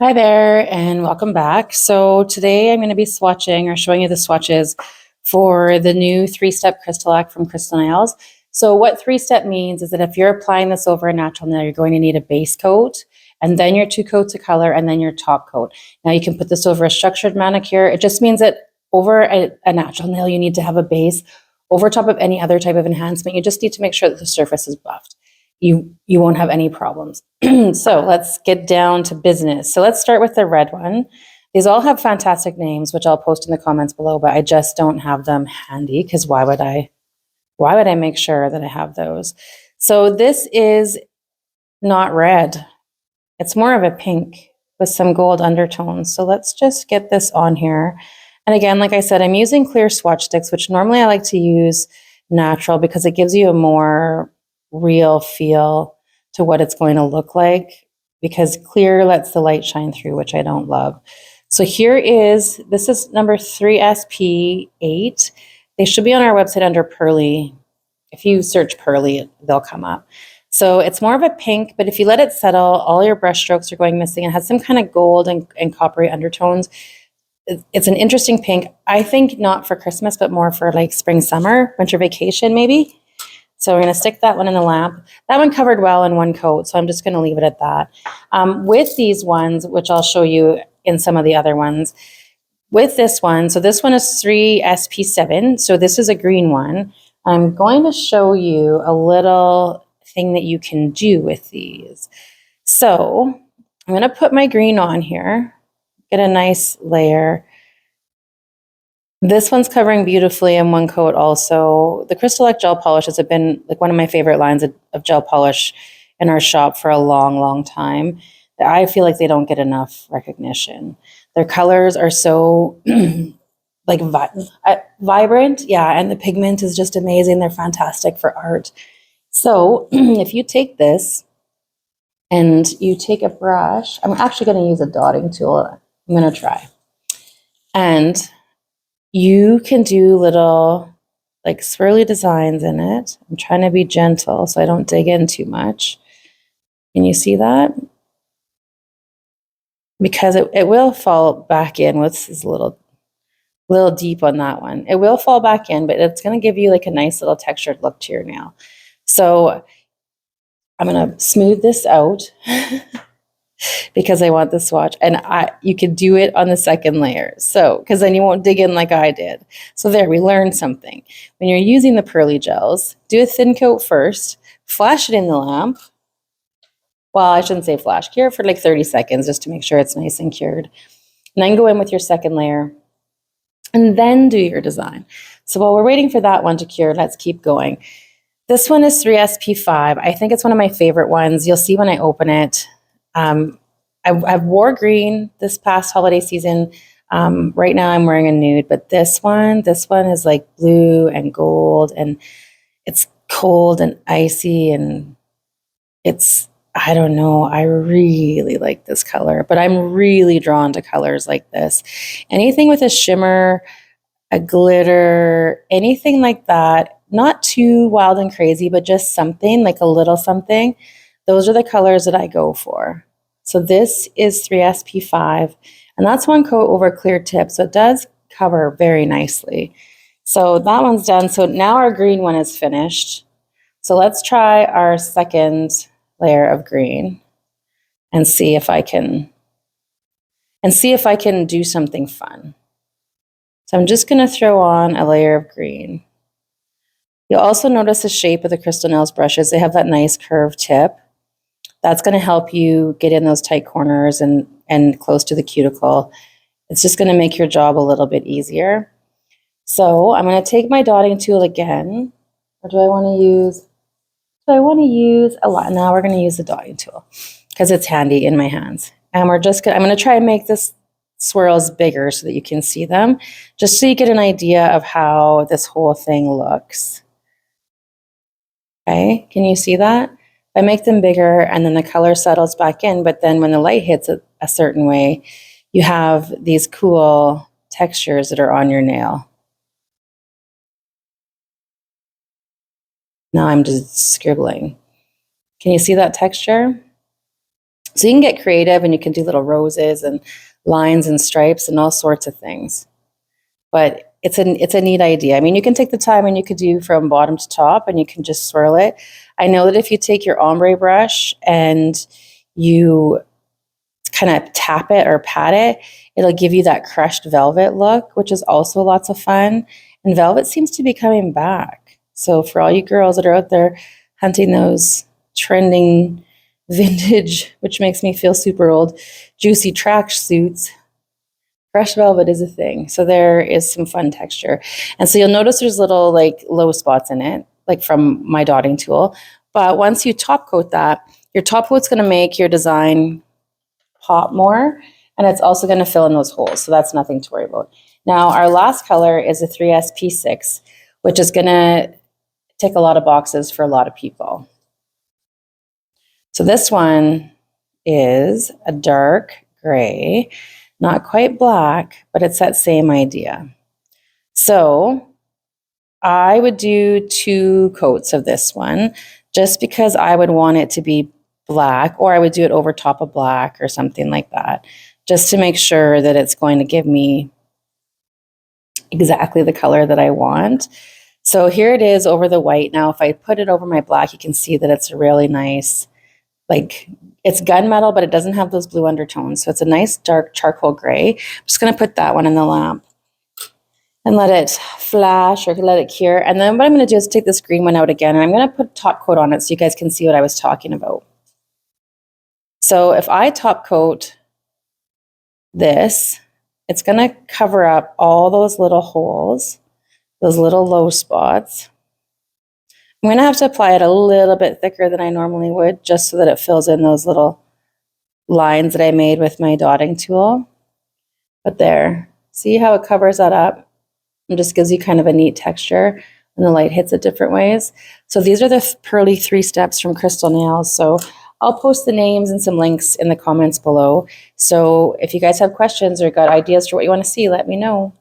Hi there and welcome back. So today I'm going to be swatching or showing you the swatches for the new 3-step Crystalac from Crystal Nails. So what 3-step means is that if you're applying this over a natural nail, you're going to need a base coat and then your 2 coats of color and then your top coat. Now you can put this over a structured manicure. It just means that over a natural nail, you need to have a base over top of any other type of enhancement. You just need to make sure that the surface is buffed. You won't have any problems. So let's get down to business. So let's start with the red one. These all have fantastic names, which I'll post in the comments below, but I just don't have them handy because why would I make sure that I have those? So this is not red. It's more of a pink with some gold undertones. So let's just get this on here. And again, like I said, I'm using clear swatch sticks, which normally I like to use natural because it gives you a more real feel to what it's going to look like, because clear lets the light shine through, which I don't love. So this is number 3SP8. They should be on our website under Pearly. If you search Pearly, they'll come up. So it's more of a pink, but if you let it settle, all your brush strokes are going missing. It has some kind of gold and coppery undertones. It's an interesting pink. I think not for Christmas, but more for like spring, summer, winter vacation maybe. So we're going to stick that one in the lamp. That one covered well in 1 coat, so I'm just going to leave it at that. With these ones, which I'll show you in some of the other ones, with this one, so this one is 3SP7, so this is a green one. I'm going to show you a little thing that you can do with these. So I'm going to put my green on here, get a nice layer. This one's covering beautifully in 1 coat also. The Crystalac gel polishes have been like one of my favorite lines of gel polish in our shop for a long, long time. I feel like they don't get enough recognition. Their colors are so like vibrant, yeah, and the pigment is just amazing. They're fantastic for art. So if you take this and you take a brush, I'm actually going to use a dotting tool. I'm going to try. And you can do little like swirly designs in it. I'm trying to be gentle so I don't dig in too much. Can you see that? Because it will fall back in. This is a little deep on that one. It will fall back in, but it's going to give you like a nice little textured look to your nail. So I'm going to smooth this out because I want the swatch, and you could do it on the second layer. So, because then you won't dig in like I did. So there, we learned something. When you're using the Pearly gels, do a thin coat first, flash it in the lamp. Well, I shouldn't say flash, cure it for like 30 seconds just to make sure it's nice and cured. And then go in with your second layer and then do your design. So while we're waiting for that one to cure, let's keep going. This one is 3SP5. I think it's one of my favorite ones. You'll see when I open it. I've wore green this past holiday season. Right now I'm wearing a nude, but this one is like blue and gold, and it's cold and icy, and I don't know, I really like this color, but I'm really drawn to colors like this. Anything with a shimmer, a glitter, anything like that, not too wild and crazy, but just something like a little something. Those are the colors that I go for. So this is 3SP5, and that's 1 coat over clear tip. So it does cover very nicely. So that one's done. So now our green one is finished. So let's try our second layer of green and see if I can do something fun. So I'm just going to throw on a layer of green. You'll also notice the shape of the Crystal Nails brushes. They have that nice curved tip. That's going to help you get in those tight corners and close to the cuticle. It's just going to make your job a little bit easier. So I'm going to take my dotting tool again. Or do I want to use a lot? Now we're going to use the dotting tool because it's handy in my hands. And I'm going to try and make this swirls bigger so that you can see them, just so you get an idea of how this whole thing looks. Okay, can you see that? I make them bigger and then the color settles back in, but then when the light hits it a certain way, you have these cool textures that are on your nail. Now I'm just scribbling. Can you see that texture? So you can get creative and you can do little roses and lines and stripes and all sorts of things. But it's a neat idea. I mean, you can take the time and you could do from bottom to top and you can just swirl it. I know that if you take your ombre brush and you kind of tap it or pat it, it'll give you that crushed velvet look, which is also lots of fun. And velvet seems to be coming back. So for all you girls that are out there hunting those trending vintage, which makes me feel super old, juicy track suits, fresh velvet is a thing. So there is some fun texture. And so you'll notice there's little like low spots in it, like from my dotting tool. But once you top coat that, your top coat's going to make your design pop more, and it's also going to fill in those holes. So that's nothing to worry about. Now, our last color is a 3S P6, which is going to tick a lot of boxes for a lot of people. So this one is a dark gray, not quite black, but it's that same idea. So I would do 2 coats of this one just because I would want it to be black, or I would do it over top of black or something like that, just to make sure that it's going to give me exactly the color that I want. So here it is over the white. Now, if I put it over my black, you can see that it's a really nice, like, it's gunmetal, but it doesn't have those blue undertones. So it's a nice dark charcoal gray. I'm just going to put that one in the lamp and let it flash or let it cure. And then what I'm going to do is take this green one out again, and I'm going to put top coat on it so you guys can see what I was talking about. So if I top coat this, it's going to cover up all those little holes, those little low spots. I'm going to have to apply it a little bit thicker than I normally would, just so that it fills in those little lines that I made with my dotting tool. But there, see how it covers that up? It just gives you kind of a neat texture when the light hits it different ways. So these are the Pearly 3 steps from Crystal Nails. So I'll post the names and some links in the comments below. So if you guys have questions or got ideas for what you want to see, let me know.